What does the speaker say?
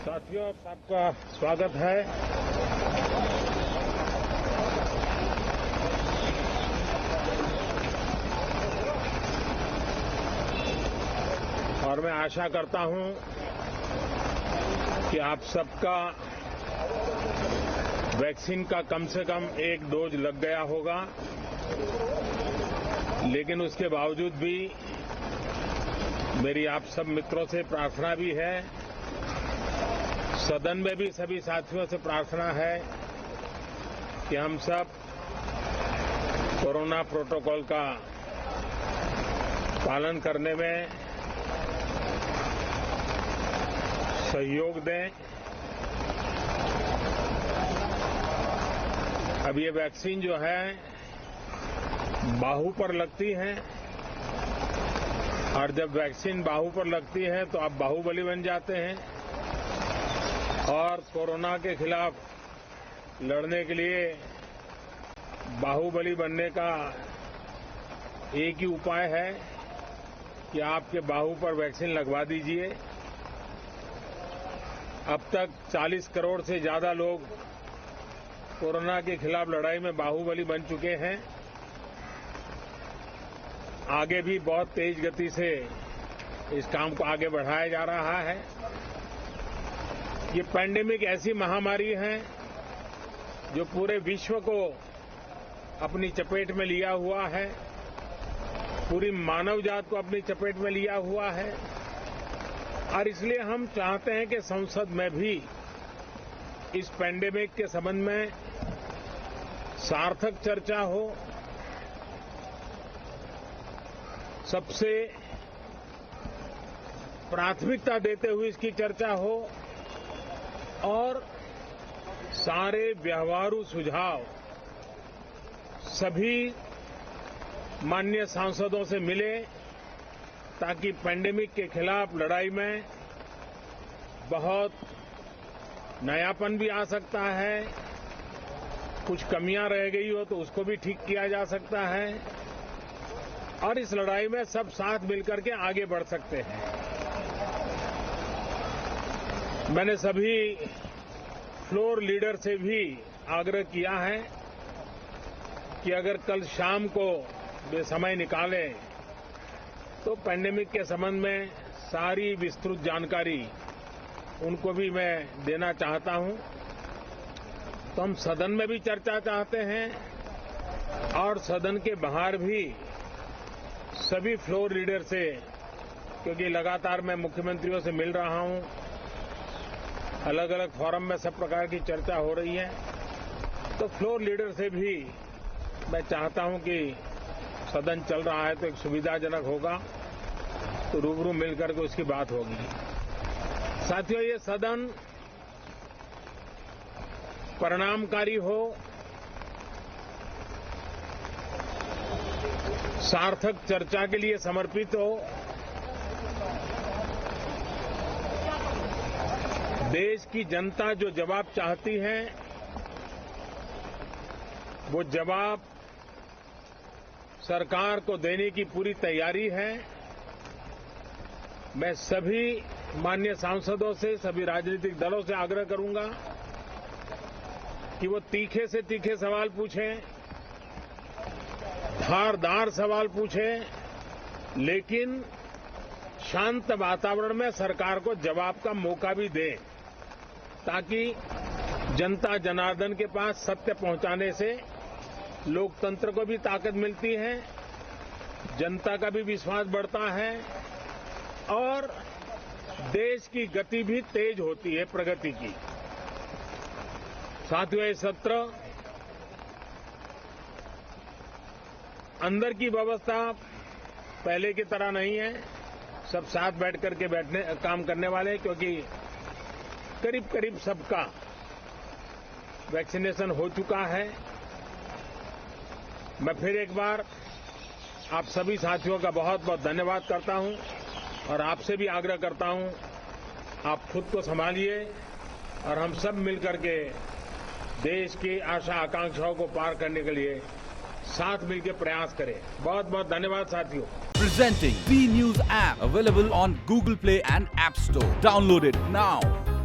साथियों, आपका स्वागत है। और मैं आशा करता हूं कि आप सबका वैक्सीन का कम से कम एक डोज लग गया होगा, लेकिन उसके बावजूद भी मेरी आप सब मित्रों से प्रार्थना भी है, सदन में भी सभी साथियों से प्रार्थना है कि हम सब कोरोना प्रोटोकॉल का पालन करने में सहयोग दें। अब ये वैक्सीन जो है बाहू पर लगती है, और जब वैक्सीन बाहू पर लगती है तो आप बाहुबली बन जाते हैं, और कोरोना के खिलाफ लड़ने के लिए बाहुबली बनने का एक ही उपाय है कि आपके बाहू पर वैक्सीन लगवा दीजिए। अब तक 40 करोड़ से ज्यादा लोग कोरोना के खिलाफ लड़ाई में बाहुबली बन चुके हैं। आगे भी बहुत तेज गति से इस काम को आगे बढ़ाया जा रहा है। ये पैंडेमिक ऐसी महामारी है जो पूरे विश्व को अपनी चपेट में लिया हुआ है, पूरी मानव जात को अपनी चपेट में लिया हुआ है, और इसलिए हम चाहते हैं कि संसद में भी इस पैंडेमिक के संबंध में सार्थक चर्चा हो। सबसे प्राथमिकता देते हुए इसकी चर्चा हो और सारे व्यवहारू सुझाव सभी माननीय सांसदों से मिले, ताकि पैंडेमिक के खिलाफ लड़ाई में बहुत नयापन भी आ सकता है, कुछ कमियां रह गई हो तो उसको भी ठीक किया जा सकता है, और इस लड़ाई में सब साथ मिलकर के आगे बढ़ सकते हैं। मैंने सभी फ्लोर लीडर से भी आग्रह किया है कि अगर कल शाम को वे समय निकालें तो पैंडेमिक के संबंध में सारी विस्तृत जानकारी उनको भी मैं देना चाहता हूं। तो हम सदन में भी चर्चा चाहते हैं और सदन के बाहर भी सभी फ्लोर लीडर से, क्योंकि लगातार मैं मुख्यमंत्रियों से मिल रहा हूं, अलग अलग फोरम में सब प्रकार की चर्चा हो रही है, तो फ्लोर लीडर से भी मैं चाहता हूं कि सदन चल रहा है तो एक सुविधाजनक होगा तो रूबरू मिलकर के उसकी बात होगी। साथियों, ये सदन परिणामकारी हो, सार्थक चर्चा के लिए समर्पित हो, देश की जनता जो जवाब चाहती है वो जवाब सरकार को देने की पूरी तैयारी है। मैं सभी माननीय सांसदों से, सभी राजनीतिक दलों से आग्रह करूंगा कि वो तीखे से तीखे सवाल पूछें, धारदार सवाल पूछें, लेकिन शांत वातावरण में सरकार को जवाब का मौका भी दें, ताकि जनता जनार्दन के पास सत्य पहुंचाने से लोकतंत्र को भी ताकत मिलती है, जनता का भी विश्वास बढ़ता है और देश की गति भी तेज होती है प्रगति की। साथियों, ये सत्र अंदर की व्यवस्था पहले की तरह नहीं है, सब साथ बैठ करके काम करने वाले हैं, क्योंकि करीब करीब सबका वैक्सीनेशन हो चुका है। मैं फिर एक बार आप सभी साथियों का बहुत बहुत धन्यवाद करता हूं और आपसे भी आग्रह करता हूं, आप खुद को संभालिए और हम सब मिलकर के देश की आशा आकांक्षाओं को पार करने के लिए साथ मिलकर प्रयास करें। बहुत बहुत धन्यवाद साथियों। Presenting V News app available on Google Play and App Store. Download it now.